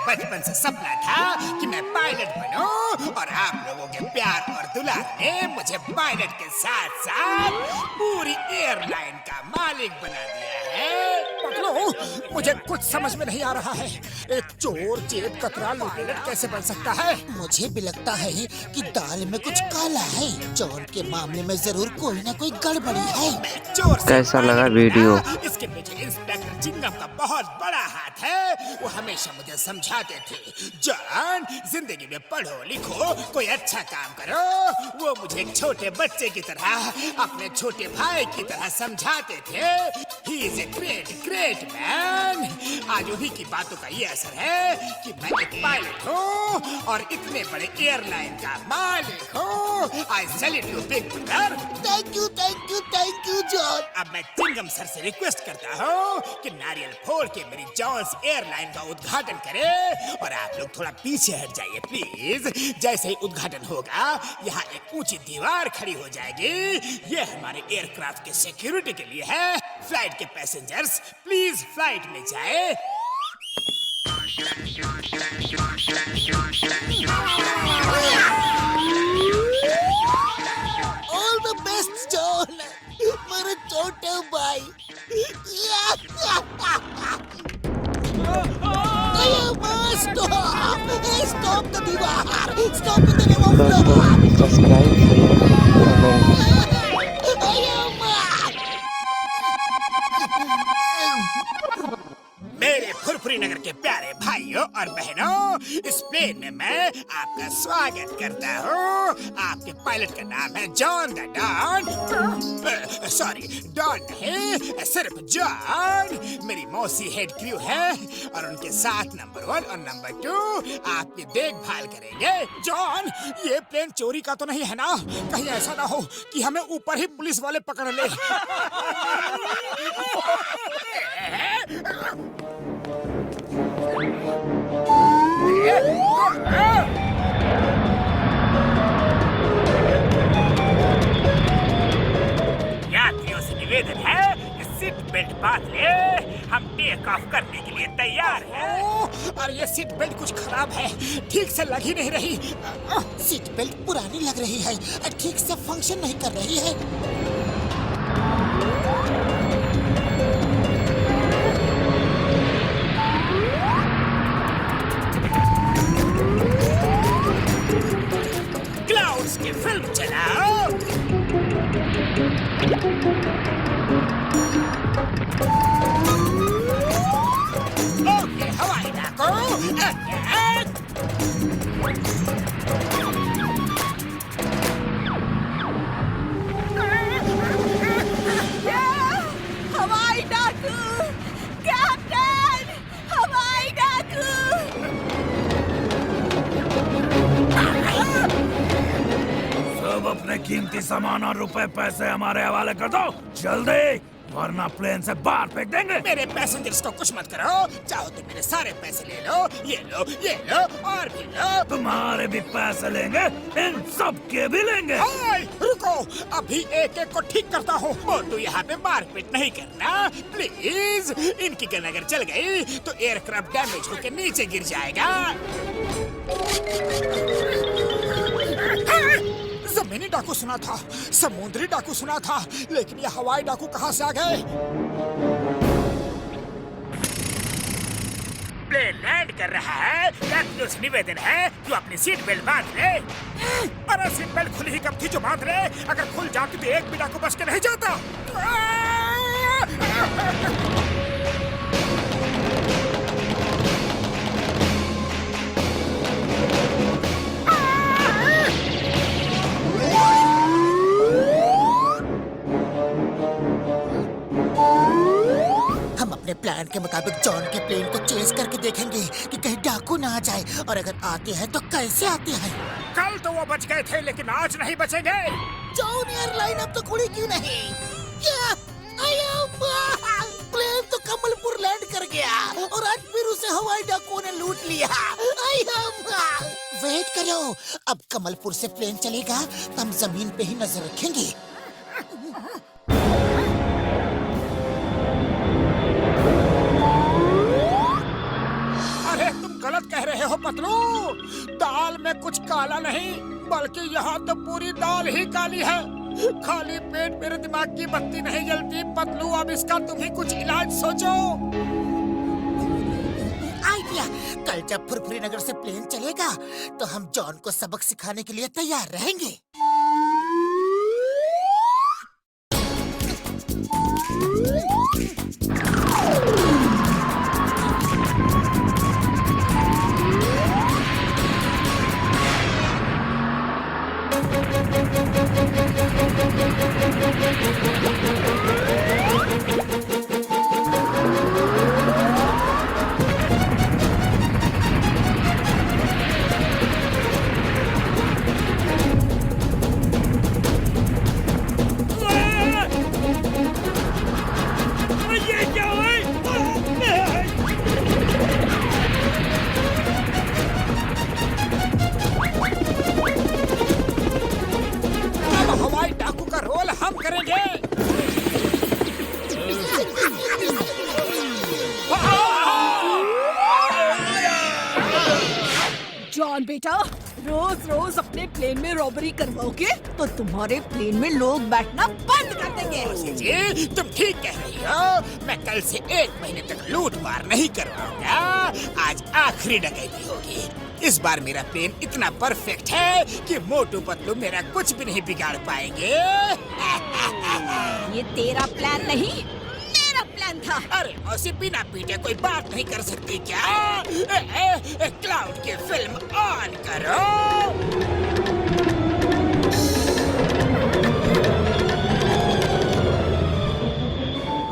बचपन से सपना था कि मैं पायलट बनूं और आप लोगों के प्यार और दुलार ने मुझे पायलट के साथ साथ पूरी एयरलाइन का मालिक बना दिया है। पगलो, मुझे कुछ समझ में नहीं आ रहा है। एक चोर जेब कतरा लुटेरा कैसे बन सकता है? मुझे भी लगता है कि दाल में कुछ काला है। जॉन के मामले में जरूर कोई ना कोई गड़बड़ी है। चोर कैसा लगा वीडियो? इसके पीछे इंस्पेक्टर चिंगम का बहुत बड़ा हाथ है। वो हमेशा मुझे समझाते थे, जॉन जिंदगी में पढ़ो लिखो, कोई अच्छा काम करो। वो मुझे एक छोटे बच्चे की तरह, अपने छोटे भाई की तरह समझाते थे। He is a great great man. आज उन्हीं की बातों का ये असर है कि मैं एक पायलट हूँ और इतने बड़े एयरलाइन का मालिक हूँ। आई salute you big brother. Thank you John. अब मैं चिंगम सर से रिक्वेस्ट करता हूँ कि नारियल फोड़ के मेरी जॉन्स एयरलाइन का उद्घाटन करे और आप लोग थोड़ा पीछे हट जाइए प्लीज। जैसे ही उद्घाटन होगा यहाँ एक ऊंची दीवार खड़ी हो जाएगी। ये हमारे एयरक्राफ्ट के सिक्योरिटी के लिए है। फ्लाइट के पैसेंजर्स प्लीज फ्लाइट में जाए। ऑल द बेस्ट जॉन, मेरे छोटे भाई। स्टॉप द दीवार, स्टॉप द दोस्तों सब्सक्राइब शेयर कमेंट। मेरे फुरफुरी नगर के प्यारे भाइयों और बहनों, इस प्लेन में मैं आपका स्वागत करता हूँ। आपके पायलट का नाम है John the Don. Sorry, Don नहीं, सिर्फ जॉन। मेरी मौसी हेड क्रू है और उनके साथ नंबर 1 और नंबर 2 आपकी देखभाल करेंगे। जॉन, ये प्लेन चोरी का तो नहीं है ना? कहीं ऐसा ना हो कि हमें ऊपर ही पुलिस वाले पकड़ ले। यात्रियों से निवेदन है कि सीट बेल्ट बांध ले। हम टेक ऑफ करने के लिए तैयार हैं। और ये सीट बेल्ट कुछ खराब है, ठीक से लग ही नहीं रही। सीट बेल्ट पुरानी लग रही है, ठीक से फंक्शन नहीं कर रही है। क्लाउड्स की फिल्म चलाओ। ओके हवाई डाको, हवाई डाकू, कैप्टन, हवाई डाकू। सब अपने कीमती सामान और रुपए पैसे हमारे हवाले कर दो जल्दी, वरना प्लेन से बाहर फेंक देंगे। मेरे पैसेंजर्स को कुछ मत करो। चाहो तो मेरे सारे पैसे ले लो, ये लो, ये लो और भी लो। तुम्हारे भी पैसे लेंगे, इन सब के भी लेंगे। हाय, रुको, अभी एक एक को ठीक करता हूँ। मोटू यहाँ पे मारपीट नहीं करना प्लीज। इनकी गन अगर चल गई तो एयरक्राफ्ट डैमेज होकर नीचे गिर जाएगा। जमीनी डाकू सुना था, समुद्री डाकू सुना था, लेकिन ये हवाई डाकू कहाँ से आ गए? प्लेन लैंड कर रहा है। यात्रियों से निवेदन है जो अपनी सीट बेल्ट बांध ले। अरे सीट बेल्ट खुली ही कब थी जो बांध ले? अगर खुल जाती तो एक भी डाकू बच के नहीं जाता। हम अपने प्लान के मुताबिक जॉन के प्लेन को चेस करके देखेंगे कि कहीं डाकू ना आ जाए, और अगर आते हैं तो कैसे आते हैं। कल तो वो बच गए थे, लेकिन आज नहीं बचेंगे। जॉन एयरलाइन अब तो खुली क्यों नहीं? क्या? प्लेन तो कमलपुर लैंड कर गया और आज फिर उसे हवाई डाकुओं ने लूट लिया। वेट करो, अब कमलपुर से प्लेन चलेगा तो हम जमीन पे ही नजर रखेंगे। अरे तुम गलत कह रहे हो पतलू। दाल में कुछ काला नहीं, बल्कि यहाँ तो पूरी दाल ही काली है। खाली पेट मेरे दिमाग की बत्ती नहीं जलती पतलू। अब इसका तुम ही कुछ इलाज सोचो। आइडिया, कल जब फुरफुरी नगर से प्लेन चलेगा तो हम जॉन को सबक सिखाने के लिए तैयार रहेंगे। ये क्या हुआ? अब हवाई डाकू का रोल हम करेंगे। जॉन बेटा, रोज रोज अपने प्लेन में रॉबरी करवाओगे तो तुम्हारे प्लेन में लोग बैठना बंद कर देंगे। जी तुम ठीक कह रही हो। मैं कल से 1 महीने तक लूट मार नहीं करवाऊंगा। आज आखिरी डकैती होगी। इस बार मेरा प्लेन इतना परफेक्ट है कि मोटू पतलू मेरा कुछ भी नहीं बिगाड़ पाएंगे। ये तेरा प्लान नहीं, मेरा प्लान था। अरे मौसी, बिना पीटे कोई बात नहीं कर सकती क्या? क्लाउड की फिल्म ऑन करो।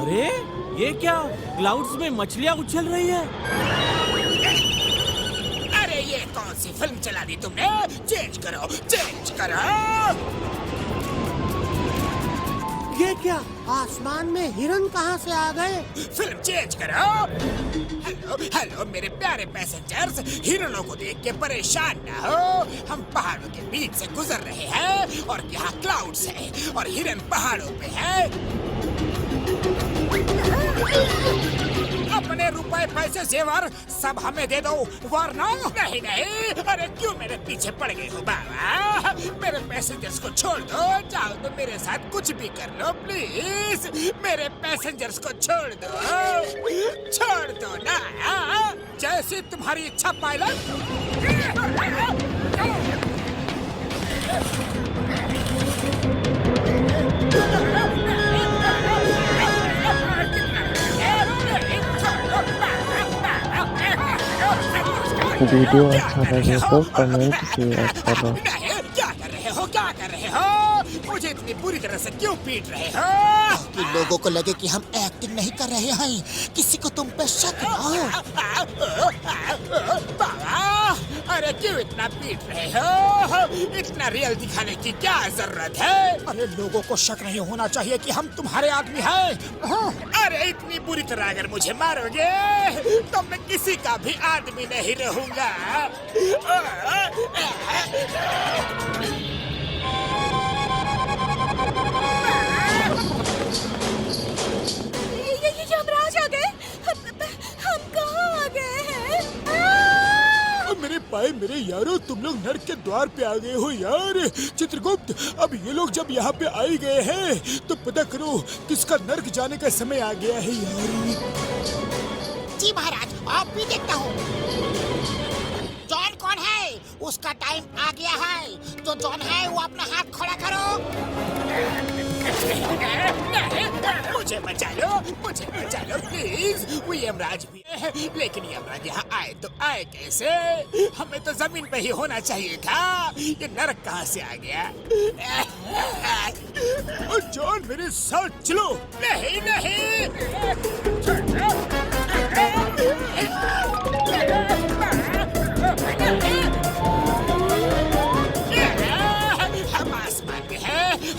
अरे ये क्या? क्लाउड्स में मछलियाँ उछल रही है। अरे ये कौन सी फिल्म चला दी तुमने? चेंज करो, चेंज करो। ये क्या? आसमान में हिरन कहाँ से आ गए? फिल्म चेंज करो। हेलो हेलो मेरे प्यारे पैसेंजर्स, हिरणों को देख के परेशान ना हो। हम पहाड़ों के बीच से गुजर रहे हैं और यहाँ क्लाउड्स हैं और हिरन पहाड़ों पे है। अपने रुपए पैसे जेवर सब हमें दे दो, वरना नहीं नहीं। अरे क्यों मेरे पीछे पड़ गए हो बाबा? मेरे पैसेंजर्स को छोड़ दो। चाहो तो मेरे साथ कुछ भी कर लो प्लीज। मेरे पैसेंजर्स को छोड़ दो ना। जैसी तुम्हारी इच्छा पायलट। वीडियो अच्छा लगे तो कमेंट शेयर करो। क्या कर रहे हो? मुझे इतनी बुरी तरह से क्यों पीट रहे हो? कि लोगों को लगे कि हम एक्टिंग नहीं कर रहे हैं, किसी को तुम पे शक ना हो। बाबा, अरे क्यों इतना पीट रहे हो? इतना रियल दिखाने की क्या जरूरत है? अरे लोगों को शक नहीं होना चाहिए कि हम तुम्हारे आदमी हैं। अरे इतनी बुरी तरह अगर मुझे मारोगे तो मैं किसी का भी आदमी नहीं रहूंगा। ये यमराज आ गए। हम कहाँ आ गए हैं? मेरे भाई, मेरे यारों, तुम लोग नर्क के द्वार पे आ गए हो यार। चित्रगुप्त, अब ये लोग जब यहाँ पे आ गए हैं तो पता करो किसका नर्क जाने का समय आ गया है यार। जी महाराज, आप भी देखता हूँ। जॉन कौन है? उसका टाइम आ गया है। जो जॉन है वो अपना हाथ खड़ा करो। मुझे बचा लो प्लीज। वो यमराज भी है, लेकिन यमराज यहाँ आए तो आए कैसे? हमें तो जमीन पे ही होना चाहिए था। ये नरक कहाँ से आ गया? जॉन मेरे साथ चलो। नहीं नहीं।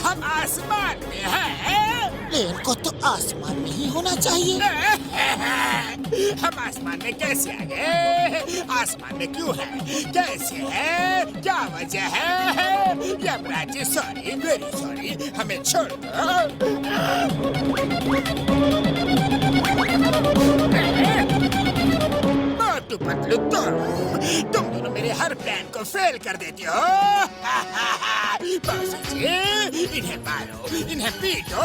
हम आसमान में हैं। प्लेन को तो आसमान में ही होना चाहिए। हम आसमान में कैसे आ गए? आसमान में क्यों है? कैसे है? क्या वजह है? Yamraj ji sorry, very sorry, हमें छोड़ दो। पतलू पतलू तुम दोनों मेरे हर प्लान को फेल कर देती हो। बॉस जी, इन्हें मारो, इन्हें पीटो।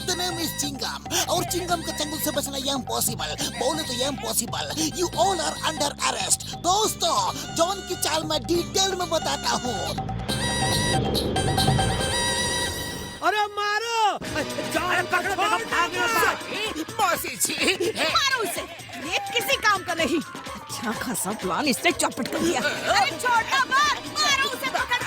The name is चिंगम और चिंगम के चंगुल से बचना ये इम्पॉसिबल, बोले तो ये impossible. You all are under arrest। दोस्तों, जॉन की चाल मैं डिटेल में बताता हूँ। अरे मारो! जॉन पकड़ो, मौसी जी, मारो उसे, ये किसी काम का नहीं। अच्छा खासा प्लान इसने चौपट कर दिया। अरे छोटा बात, मारो उसे, पकड़।